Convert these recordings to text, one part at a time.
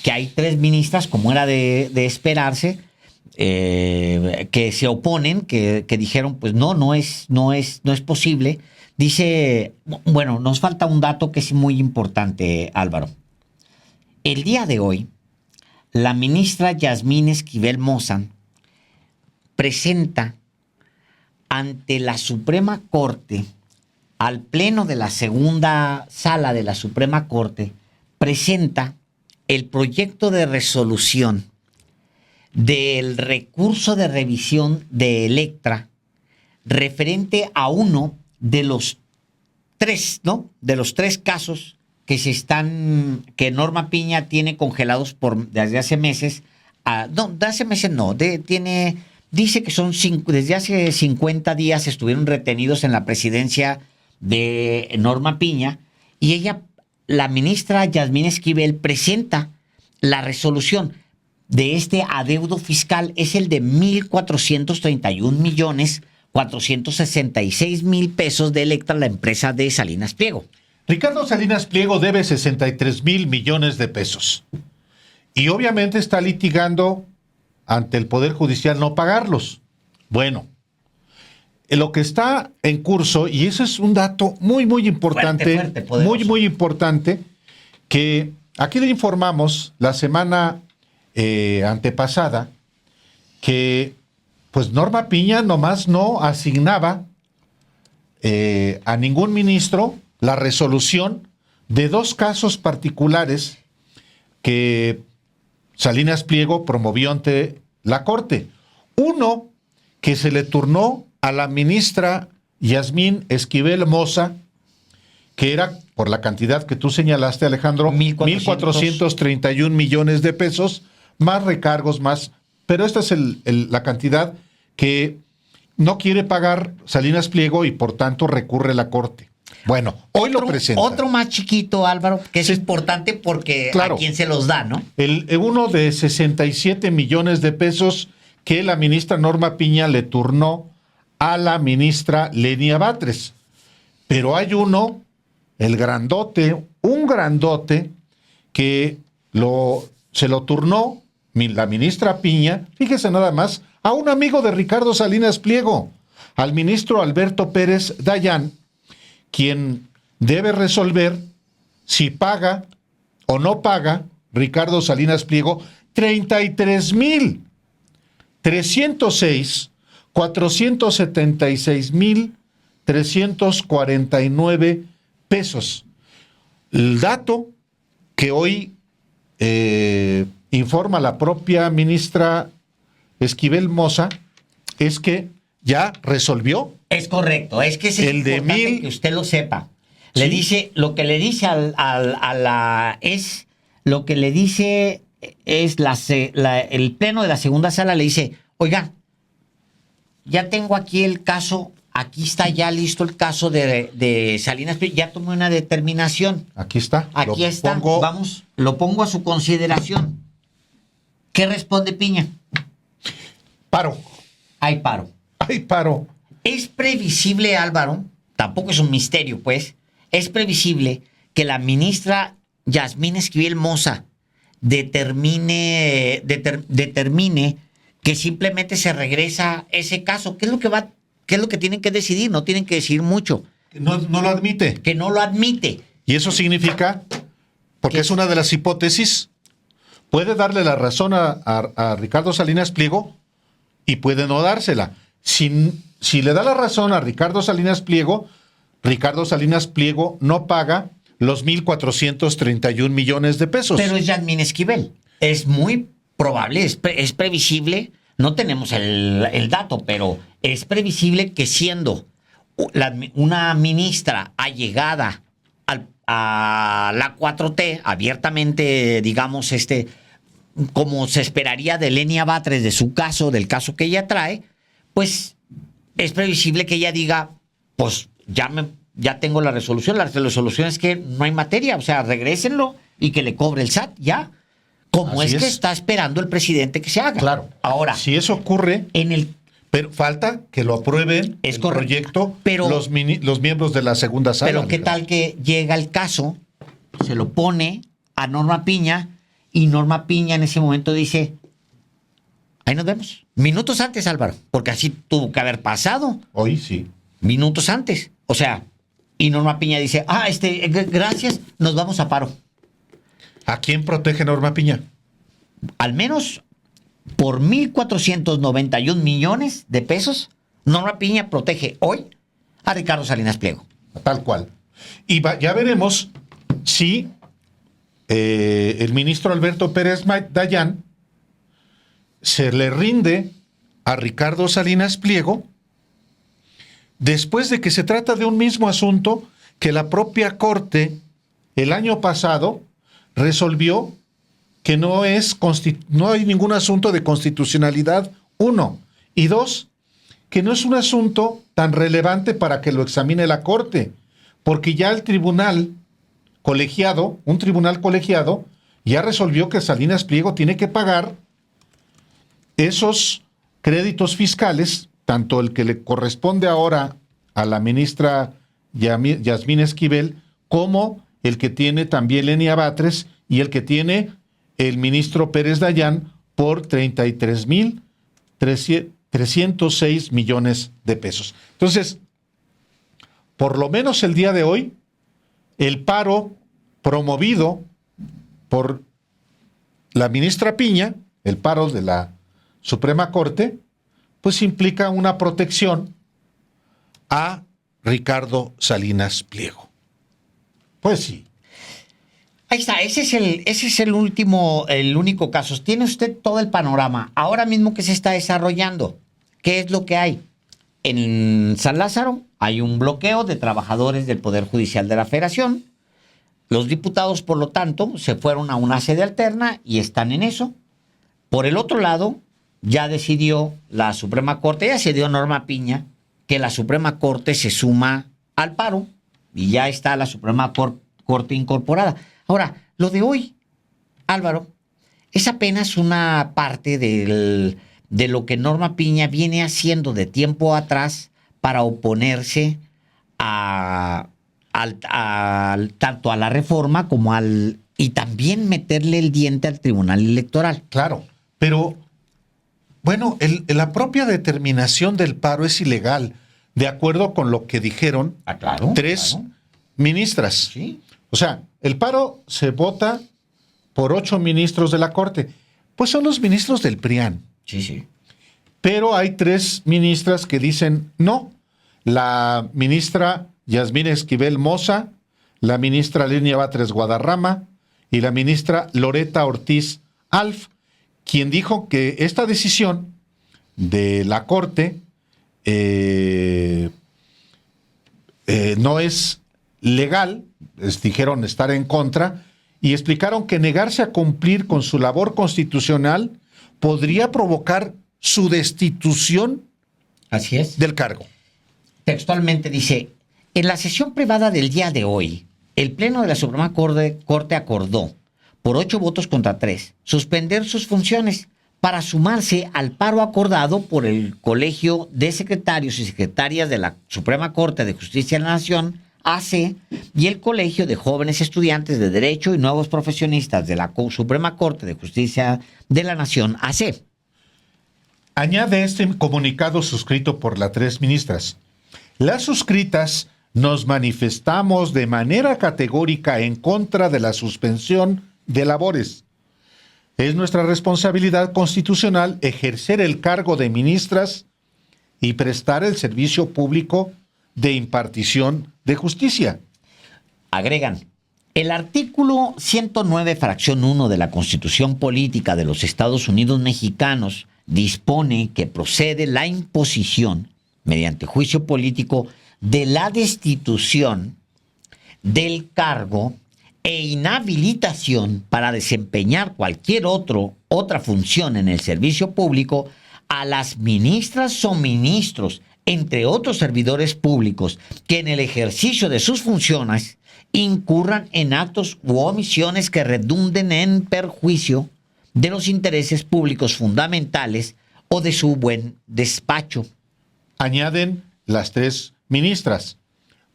que hay 3 ministras, como era de esperarse, que se oponen, que dijeron, pues no es posible. Dice, bueno, nos falta un dato que es muy importante, Álvaro. El día de hoy, la ministra Yasmín Esquivel Moza presenta ante la Suprema Corte, al Pleno de la segunda sala de la Suprema Corte, presenta el proyecto de resolución del recurso de revisión de Electra referente a uno de los 3, ¿no? De los 3 casos que Norma Piña tiene congelados desde hace meses. Dice que son desde hace 50 días estuvieron retenidos en la presidencia de Norma Piña, y la ministra Yasmín Esquivel, presenta la resolución de este adeudo fiscal. Es el de 1,431,466,000 pesos de Electra, la empresa de Salinas Pliego. Ricardo Salinas Pliego debe 63,000 millones de pesos. Y obviamente está litigando ante el Poder Judicial no pagarlos. Bueno, lo que está en curso, y eso es un dato muy, muy importante, muy importante, que aquí le informamos la semana antepasada que pues Norma Piña nomás no asignaba a ningún ministro la resolución de 2 casos particulares que Salinas Pliego promovió ante la Corte. Uno que se le turnó a la ministra Yasmín Esquivel Moza, que era por la cantidad que tú señalaste, Alejandro, 1,431 millones de pesos, más recargos, más. Pero esta es la cantidad que no quiere pagar Salinas Pliego y por tanto recurre a la Corte. Bueno, hoy lo presenta. Otro más chiquito, Álvaro, que es importante porque claro, a quién se los da, ¿no? Uno de 67 millones de pesos que la ministra Norma Piña le turnó a la ministra Lenia Batres. Pero hay uno, un grandote, que se lo turnó la ministra Piña, fíjese nada más, a un amigo de Ricardo Salinas Pliego, al ministro Alberto Pérez Dayán, quien debe resolver si paga o no paga Ricardo Salinas Pliego 33,476,349 pesos. El dato que hoy informa la propia ministra Esquivel Moza es que ya resolvió. Es correcto, es que es importante que usted lo sepa. ¿Sí? Le dice, lo que le dice el pleno de la segunda sala le dice, oiga, ya tengo aquí el caso, aquí está ya listo el caso de Salinas, ya tomé una determinación. Aquí está. Aquí está, lo pongo a su consideración. ¿Qué responde Piña? Paro. Hay paro. Es previsible, Álvaro, tampoco es un misterio, pues, es previsible que la ministra Yasmín Esquivel Moza determine que simplemente se regresa ese caso. ¿Qué es lo que tienen que decidir? No tienen que decir mucho. No lo admite. Que no lo admite. Y eso significa, porque es una de las hipótesis, puede darle la razón a Ricardo Salinas Pliego y puede no dársela. Si le da la razón a Ricardo Salinas Pliego no paga los 1,431 millones de pesos. Pero es Yasmín Esquivel. Es muy probable, es previsible, no tenemos el dato, pero es previsible que siendo una ministra allegada a la 4T, abiertamente, digamos, como se esperaría de Lenia Batres, del caso que ella trae, pues es previsible que ella diga, pues ya tengo la resolución. La resolución es que no hay materia, o sea, regrésenlo y que le cobre el SAT, ya. Como es que está esperando el presidente que se haga. Claro. Ahora, si eso ocurre, pero falta que lo aprueben el proyecto los miembros de la segunda sala. Pero qué tal que llega el caso, se lo pone a Norma Piña y Norma Piña en ese momento dice, ahí nos vemos. Minutos antes, Álvaro, porque así tuvo que haber pasado. Hoy sí. Minutos antes. O sea, y Norma Piña dice, gracias, nos vamos a paro. ¿A quién protege Norma Piña? Al menos por 1.491 millones de pesos, Norma Piña protege hoy a Ricardo Salinas Pliego. Tal cual. Y ya veremos si el ministro Alberto Pérez Dayán se le rinde a Ricardo Salinas Pliego después de que se trata de un mismo asunto que la propia Corte el año pasado resolvió que no hay ningún asunto de constitucionalidad, 1, y 2, que no es un asunto tan relevante para que lo examine la Corte, porque ya el un tribunal colegiado, ya resolvió que Salinas Pliego tiene que pagar esos créditos fiscales, tanto el que le corresponde ahora a la ministra Yasmín Esquivel, como el que tiene también Lenia Batres y el que tiene el ministro Pérez Dayán por 33,306 millones de pesos. Entonces, por lo menos el día de hoy, el paro promovido por la ministra Piña, el paro de la Suprema Corte, pues implica una protección a Ricardo Salinas Pliego. Pues sí. Ahí está, ese es el único caso. Tiene usted todo el panorama. Ahora mismo que se está desarrollando, ¿qué es lo que hay? En San Lázaro hay un bloqueo de trabajadores del Poder Judicial de la Federación. Los diputados, por lo tanto, se fueron a una sede alterna y están en eso. Por el otro lado, ya decidió la Suprema Corte, ya se dio Norma Piña, que la Suprema Corte se suma al paro y ya está la Suprema Corte incorporada. Ahora, lo de hoy, Álvaro, es apenas una parte de lo que Norma Piña viene haciendo de tiempo atrás para oponerse tanto a la reforma como y también meterle el diente al Tribunal Electoral. Claro, pero bueno, la propia determinación del paro es ilegal, de acuerdo con lo que dijeron tres ministras. Sí. O sea, el paro se vota por 8 ministros de la Corte. Pues son los ministros del PRIAN. Sí, sí. Pero hay 3 ministras que dicen no. La ministra Yasmín Esquivel Moza, la ministra Lenia Batres Guadarrama y la ministra Loreta Ortiz Alf, quien dijo que esta decisión de la Corte no es legal, dijeron estar en contra, y explicaron que negarse a cumplir con su labor constitucional podría provocar su destitución. Así es. Del cargo. Textualmente dice, en la sesión privada del día de hoy, el Pleno de la Suprema Corte acordó, por 8 votos contra 3, suspender sus funciones para sumarse al paro acordado por el Colegio de Secretarios y Secretarias de la Suprema Corte de Justicia de la Nación, AC, y el Colegio de Jóvenes Estudiantes de Derecho y Nuevos Profesionistas de la Suprema Corte de Justicia de la Nación, AC. Añade este comunicado suscrito por las 3 ministras. Las suscritas nos manifestamos de manera categórica en contra de la suspensión de labores. Es nuestra responsabilidad constitucional ejercer el cargo de ministras y prestar el servicio público de impartición de justicia. Agregan, el artículo 109, fracción 1 de la Constitución Política de los Estados Unidos Mexicanos dispone que procede la imposición, mediante juicio político, de la destitución del cargo e inhabilitación para desempeñar cualquier otra función en el servicio público a las ministras o ministros, entre otros servidores públicos, que en el ejercicio de sus funciones incurran en actos u omisiones que redunden en perjuicio de los intereses públicos fundamentales o de su buen despacho. Añaden las 3 ministras.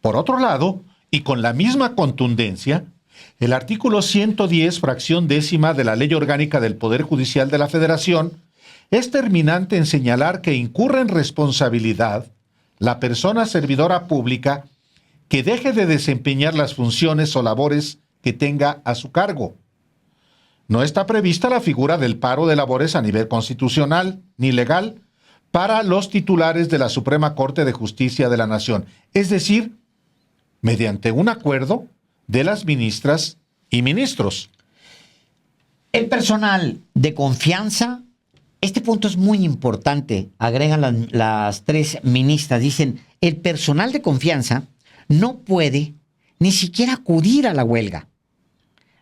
Por otro lado, y con la misma contundencia, El artículo 110, fracción décima de la Ley Orgánica del Poder Judicial de la Federación, es terminante en señalar que incurre en responsabilidad la persona servidora pública que deje de desempeñar las funciones o labores que tenga a su cargo. No está prevista la figura del paro de labores a nivel constitucional ni legal para los titulares de la Suprema Corte de Justicia de la Nación, es decir, mediante un acuerdo de las ministras y ministros. El personal de confianza, este punto es muy importante, agregan las tres ministras, dicen, el personal de confianza no puede ni siquiera acudir a la huelga,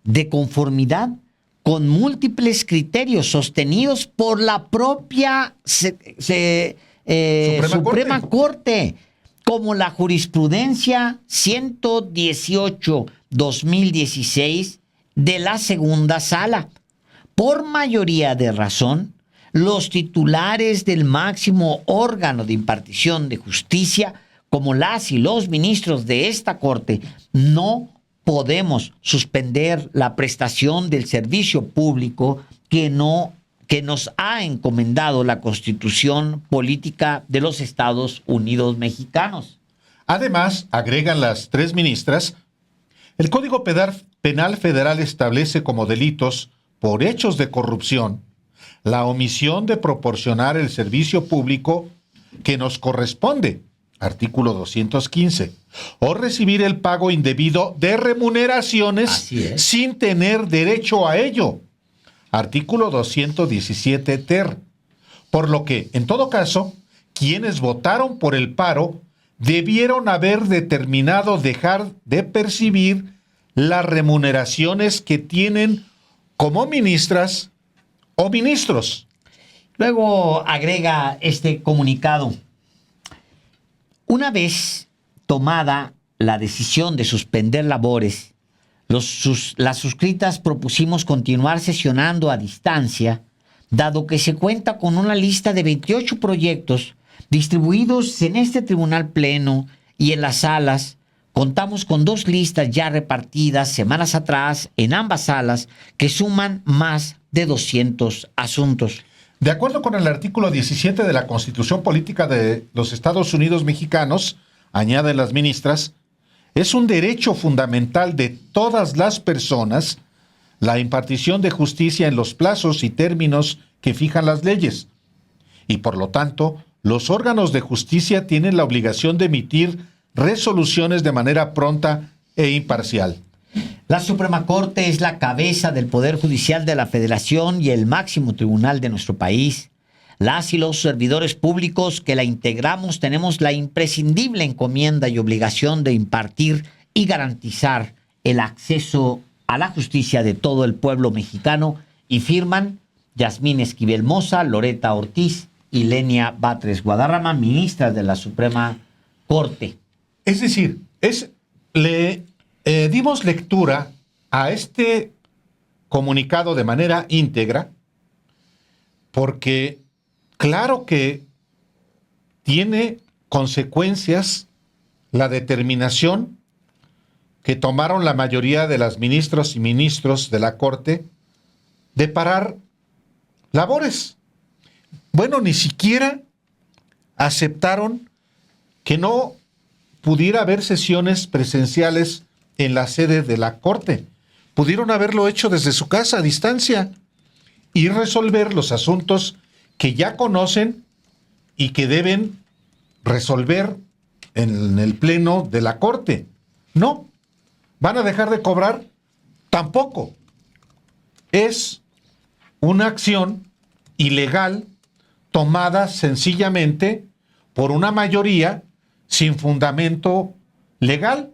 de conformidad con múltiples criterios sostenidos por la propia Suprema Corte, como la jurisprudencia 118/2016 de la segunda sala. Por mayoría de razón, los titulares del máximo órgano de impartición de justicia, como las y los ministros de esta Corte, no podemos suspender la prestación del servicio público que nos ha encomendado la Constitución Política de los Estados Unidos Mexicanos. Además, agregan las tres ministras, el Código Penal Federal establece como delitos por hechos de corrupción la omisión de proporcionar el servicio público que nos corresponde, artículo 215, o recibir el pago indebido de remuneraciones sin tener derecho a ello, artículo 217 ter. Por lo que, en todo caso, quienes votaron por el paro debieron haber determinado dejar de percibir las remuneraciones que tienen como ministras o ministros. Luego agrega este comunicado. Una vez tomada la decisión de suspender labores, las suscritas propusimos continuar sesionando a distancia, dado que se cuenta con una lista de 28 proyectos distribuidos en este tribunal pleno y en las salas. Contamos con 2 listas ya repartidas semanas atrás en ambas salas que suman más de 200 asuntos. De acuerdo con el artículo 17 de la Constitución Política de los Estados Unidos Mexicanos, añaden las ministras, es un derecho fundamental de todas las personas la impartición de justicia en los plazos y términos que fijan las leyes. Y por lo tanto, los órganos de justicia tienen la obligación de emitir resoluciones de manera pronta e imparcial. La Suprema Corte es la cabeza del Poder Judicial de la Federación y el máximo tribunal de nuestro país. Las y los servidores públicos que la integramos tenemos la imprescindible encomienda y obligación de impartir y garantizar el acceso a la justicia de todo el pueblo mexicano, y firman Yasmín Esquivel Moza, Loreta Ortiz y Lenia Batres Guadarrama, ministras de la Suprema Corte. Es decir, dimos lectura a este comunicado de manera íntegra porque claro que tiene consecuencias la determinación que tomaron la mayoría de las ministras y ministros de la Corte de parar labores. Bueno, ni siquiera aceptaron que no pudiera haber sesiones presenciales en la sede de la Corte. Pudieron haberlo hecho desde su casa a distancia y resolver los asuntos que ya conocen y que deben resolver en el pleno de la Corte. No. ¿Van a dejar de cobrar? Tampoco. Es una acción ilegal tomada sencillamente por una mayoría sin fundamento legal.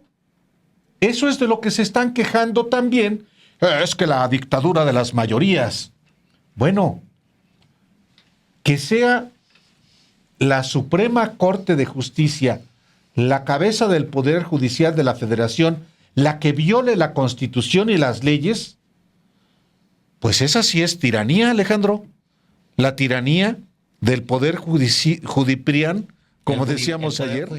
Eso es de lo que se están quejando también. Es que la dictadura de las mayorías. Bueno, que sea la Suprema Corte de Justicia, la cabeza del Poder Judicial de la Federación, la que viole la Constitución y las leyes, pues esa sí es tiranía, Alejandro. La tiranía del Poder Judiprián, como decíamos ayer.